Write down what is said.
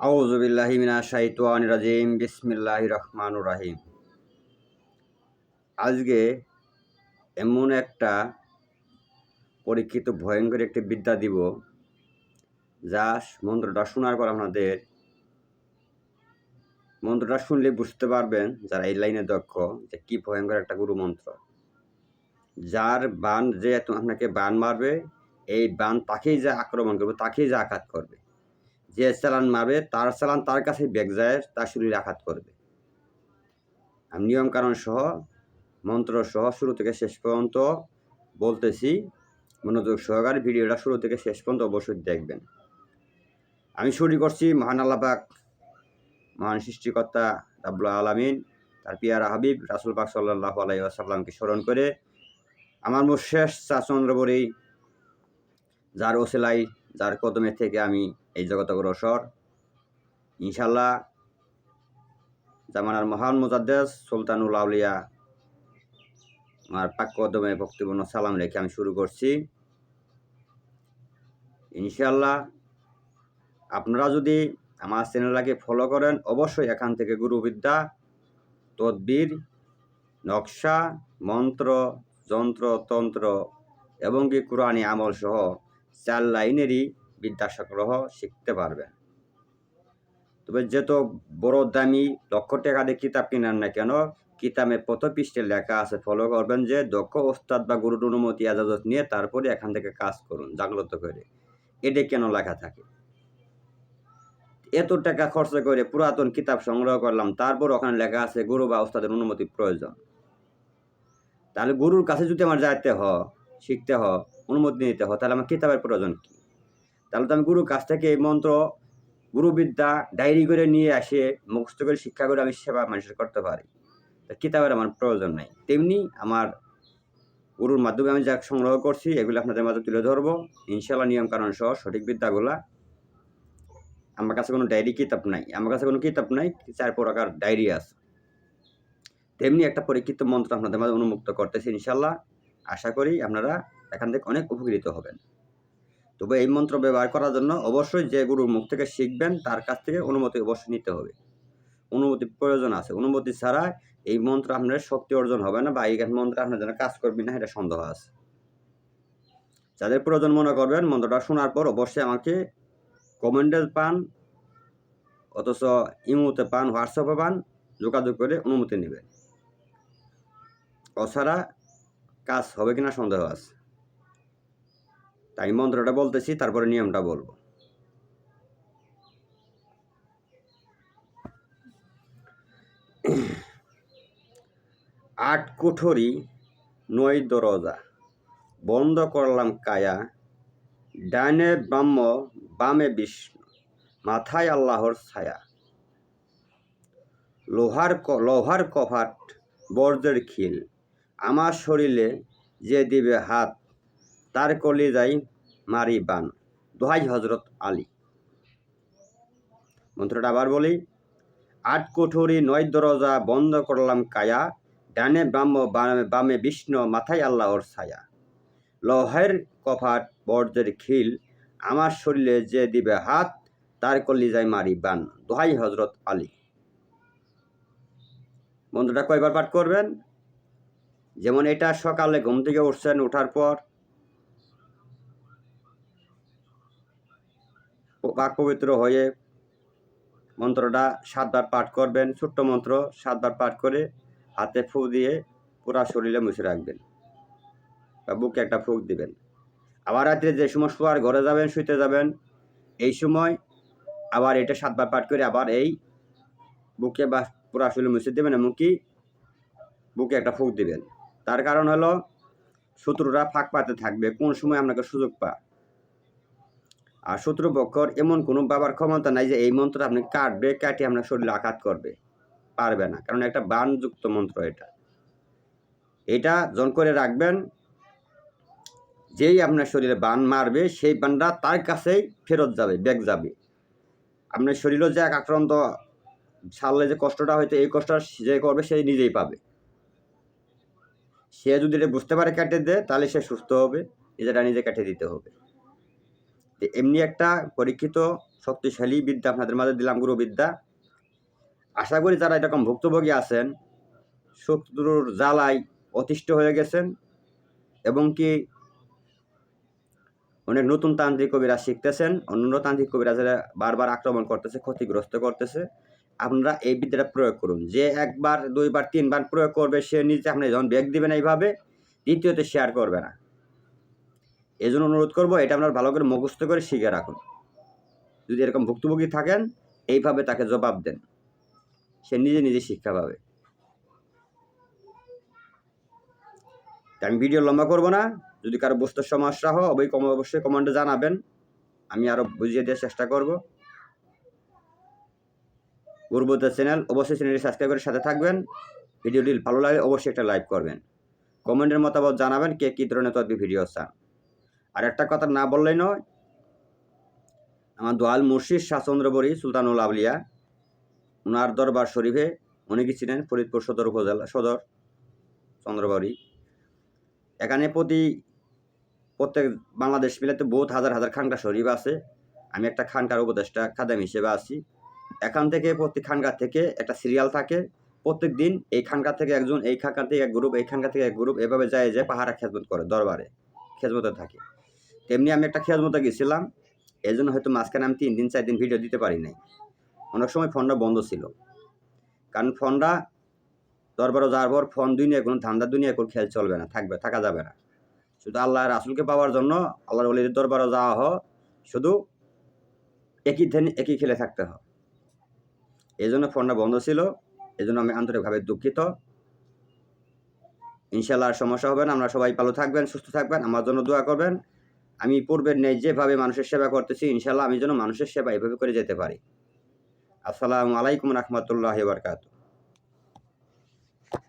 আউযু বিল্লাহি মিনাশ শাইতানির রাজিম। বিসমিল্লাহির রহমানির রহিম। আজকে এমন একটা পরীক্ষিত ভয়ঙ্কর একটি বিদ্যা দিব, যা মন্ত্রটা শোনার পর আপনাদের মন্ত্রটা শুনলে বুঝতে পারবেন, যারা এই লাইনে দক্ষ, যে কি ভয়ঙ্কর একটা গুরু মন্ত্র। যার বান যে আপনাকে বান মারবে, এই বান তাকেই যা আক্রমণ করবে, তাকেই যা আঘাত করবে। যে চালান মারবে, তার চালান তার কাছে ব্যাক যায়, তার শরীরে আঘাত করবে। আমি নিয়ম কানুন সহ, মন্ত্র সহ শুরু থেকে শেষ পর্যন্ত বলতেছি। মনোযোগ সহকারে ভিডিওটা শুরু থেকে শেষ পর্যন্ত অবশ্যই দেখবেন। আমি শুরু করছি মহান আল্লাহ পাক, মহান সৃষ্টিকর্তা রাব্বুল আলামিন, তার পিয়ারা হাবিব রাসূল পাক সাল্লাল্লাহু আলাইহি ওয়াসাল্লামকে স্মরণ করে, আমার মুর্শেদ চন্দ্রবরী, যার ওসিলাই, যার কদমে থেকে আমি এই জগতে অগ্রসর। ইনশাআল্লাহ জামানার মহান মুজাদ্দেস সুলতানুল আউলিয়া আমার পাক কদমে ভক্তিপূর্ণ সালাম রেখে আমি শুরু করছি। ইনশাআল্লাহ আপনারা যদি আমার চ্যানেলটাকে ফলো করেন, অবশ্যই এখান থেকে গুরুবিদ্যা, তদবির, নকশা, মন্ত্র, যন্ত্র, তন্ত্র এবং কি কুরআনি আমল সহ 4 লাইনেরই বিদ্যা সংগ্রহ শিখতে পারবেন। তবে যত বড় দামি লক্ষ টাকা দিয়ে কিতাব কিনেন না কেন, কিতাবের প্রথম পৃষ্ঠায় লেখা আছে, ফলো করবেন যে দক্ষ ওস্তাদ বা গুরুর অনুমতি এজাজত নিয়ে তারপরে এখান থেকে কাজ করুন জাগ্রত করে। এটা কেন লেখা থাকে? এত টাকা খরচ করে পুরাতন কিতাব সংগ্রহ করলাম, তারপর ওখানে লেখা আছে গুরু বা ওস্তাদের অনুমতি প্রয়োজন। তাহলে গুরুর কাছে যদি আমার যাইতে হয়, শিখতে হয়, অনুমতি নিতে হয়, তাহলে আমার কিতাবের প্রয়োজন কি? তাহলে তো আমি গুরুর কাছ থেকে এই মন্ত্র, গুরুবিদ্যা ডায়েরি করে নিয়ে আসে মুখস্থ করে শিক্ষা করে আমি সেবা মানুষের করতে পারি। কিতাবের আমার প্রয়োজন নাই। তেমনি আমার গুরুর মাধ্যমে আমি যা সংগ্রহ করছি, এগুলো আপনাদের মাঝে তুলে ধরবো ইনশাআল্লাহ, নিয়ম কানুন সহ সঠিক বিদ্যাগুলা। আমার কাছে কোনো ডায়েরি কিতাব নাই, আমার কাছে কোনো কিতাব নাই, 4 প্রকার ডায়েরি আছে। তেমনি একটা পরীক্ষিত মন্ত্র আপনাদের মাঝে উন্মুক্ত করতেছি ইনশাআল্লাহ। আশা করি আপনারা এখান থেকে অনেক উপকৃত হবেন। তবে এই মন্ত্র ব্যবহার করার জন্য অবশ্যই যে গুরুর মুখ থেকে শিখবেন, তার কাছ থেকে অনুমতি অবশ্যই নিতে হবে। অনুমতির প্রয়োজন আছে। অনুমতি ছাড়া এই মন্ত্র আপনার শক্তি অর্জন হবে না, বা এই মন্ত্র আপনার জন্য কাজ করবে না, এটা সন্দেহ আছে। যাদের প্রয়োজন মনে করবেন, মন্ত্রটা শোনার পর অবশ্যই আমাকে কমেন্টে পান, অথচ ইমোতে পান, হোয়াটসঅ্যাপে পান, যোগাযোগ করে অনুমতি নেবেন। অছাড়া কাজ হবে কিনা সন্দেহ আছে। তাই মন্ত্রটা বলতেছি, তারপরে নিয়মটা বলবো। আট কুঠরি 9 দরজা, বন্ধ করলাম কায়া, ডাইনে ব্রহ্ম, বামে বিষ্ণু, মাথায় আল্লাহর ছায়া। লোহার কপাট, বর্জ্যের খিল, আমার শরীরে যে দিবে হাত, তার কলিজায় মারি বান। দোহাই হজরত আলী। মন্ত্রটা আবার বলি। 8 কুঠরি 9 দরজা, বন্ধ করলাম কায়া, ডানে ব্রহ্ম, বামে বিষ্ণু, মাথায় আল্লাহর ছায়া। লোহার কপাট, বর্জ্যের খিল, আমার শরীরে যে দিবে হাত, তার কলিজায় মারি বান। দোহাই হজরত আলী। মন্ত্রটা কয়বার পাঠ করবেন? যেমন এটা সকালে ঘুম থেকে উঠছেন, ওঠার পর পাক পবিত্র হয়ে মন্ত্রটা 7 বার পাঠ করবেন। ছোট্ট মন্ত্র 7 বার পাঠ করে হাতে ফু দিয়ে পুরা শরীরে মুছে রাখবেন, বা বুকে একটা ফুঁক দিবেন। আবার রাত্রে যে সময় শোয়ার ঘরে যাবেন, শুইতে যাবেন, এই সময় আবার এটা 7 বার পাঠ করে আবার এই বুকে বা পুরা শরীরে মুছে দেবেন, এমনকি বুকে একটা ফুঁক দিবেন। তার কারণ হলো শত্রুরা ফাঁক পাতে থাকবে, কোন সময় আপনাকে সুযোগ পায়। আর শত্রুপক্ষর এমন কোনো বাবার ক্ষমতা নাই যে এই মন্ত্র আপনি কাটে আপনার শরীরে আঘাত করবে, পারবে না। কারণ একটা বানযুক্ত মন্ত্র। এটা জন করে রাখবেন, যেই আপনার শরীরে বান মারবে, সেই বানটা তার কাছেই ফেরত যাবে, ব্যাক যাবে। আপনার শরীরও যে আক্রান্ত ছাড়লে যে কষ্টটা হয়তো, এই কষ্টটা যে করবে সে নিজেই পাবে। সে যদি এটা বুঝতে পারে কেটে দেয়, তাহলে সে সুস্থ হবে, নিজেটা নিজে কেটে দিতে হবে। এমনি একটা পরীক্ষিত শক্তিশালী বিদ্যা আপনাদের মাঝে দিলাম, গুরুবিদ্যা। আশা করি যারা এরকম ভুক্তভোগী আছেন, শত্রুর জ্বালায় অতিষ্ঠ হয়ে গেছেন এবং কি অনেক নতুন তান্ত্রিক কবিরাজ শিখতেছেন, অন্যান্য তান্ত্রিক কবিরাজেরা বারবার আক্রমণ করতেছে, ক্ষতিগ্রস্ত করতেছে, আপনারা এই বিদ্যাটা প্রয়োগ করুন। যে 1 বার 2 বার 3 বার প্রয়োগ করবে সে নিজে আপনি যখন ব্যাক দিবেন এইভাবে, দ্বিতীয়তে শেয়ার করবে না। এজন্য অনুরোধ করব এটা আপনারা ভালো করে মুখস্থ করে শিখে রাখুন। যদি এরকম ভুক্তভোগী থাকেন এইভাবে তাকে জবাব দেন, সে নিজে নিজে শিক্ষা পাবে। আমি ভিডিও লম্বা করব না। যদি কারো বুঝতে সমস্যা হয় অবশ্যই কমেন্টে জানাবেন, আমি আরও বুঝিয়ে দেওয়ার চেষ্টা করব। গুরুবিদ্যা চ্যানেল, অবশ্যই চ্যানেলটি সাবস্ক্রাইব করে সাথে থাকবেন। ভিডিওটি ভালো লাগলে অবশ্যই একটা লাইক করবেন। কমেন্টের মতামত জানাবেন কে কী ধরনের তদবি ভিডিও চান। আর একটা কথা না বললেই নয়, আমার দোয়াল মুর্শিদ শাহচন্দ্র বড়ি সুলতানুল আউলিয়া, ওনার দরবার শরীফে অনেকে ছিলেন ফরিদপুর সদর উপজেলা সদর চন্দ্রবাড়ি। এখানে প্রত্যেক বাংলাদেশ মিলাতে বহুত হাজার খানকা শরীফ আছে। আমি একটা খানকার উপদেষ্টা খাদেম হিসেবে আছি। এখান থেকে প্রতি খানকা থেকে একটা সিরিয়াল থাকে। প্রত্যেক দিন এই খানকা থেকে একজন, এই খানকা থেকে এক গ্রুপ, এই খানকা থেকে এক গ্রুপ, এভাবে যায় পাহারা খেজমত করে, দরবারে খেজমতে থাকে। তেমনি আমি একটা খেজমতে গেছিলাম, এই জন্য হয়তো মাঝখানে আমি 3 দিন 4 দিন ভিডিও দিতে পারি নাই। অনেক সময় ফোনটা বন্ধ ছিল, কারণ ফোনটা দরবারে যাওয়ার পর ফোন দুনিয়া কোনো ধান্দা দুনিয়া কোনো খেয়াল চলবে না, থাকা যাবে না। শুধু আল্লাহ রাসুলকে পাওয়ার জন্য আল্লাহর ওলিদের দরবারে যাওয়া হয়, শুধু একই খেলে থাকতে হয়। এই জন্য ফোনটা বন্ধ ছিল, এই জন্য আমি আন্তরিকভাবে দুঃখিত। ইনশাআল্লাহ আর সমস্যা হবে না। আমরা সবাই ভালো থাকবেন, সুস্থ থাকবেন, আমার জন্য দোয়া করবেন। আমি পূর্বের ন্যায় যেভাবে মানুষের সেবা করতেছি, ইনশাআল্লাহ আমি যেন মানুষের সেবা এভাবে করে যেতে পারি। আসসালামু আলাইকুম রাহমাতুল্লাহি ওয়া বারাকাতুহু।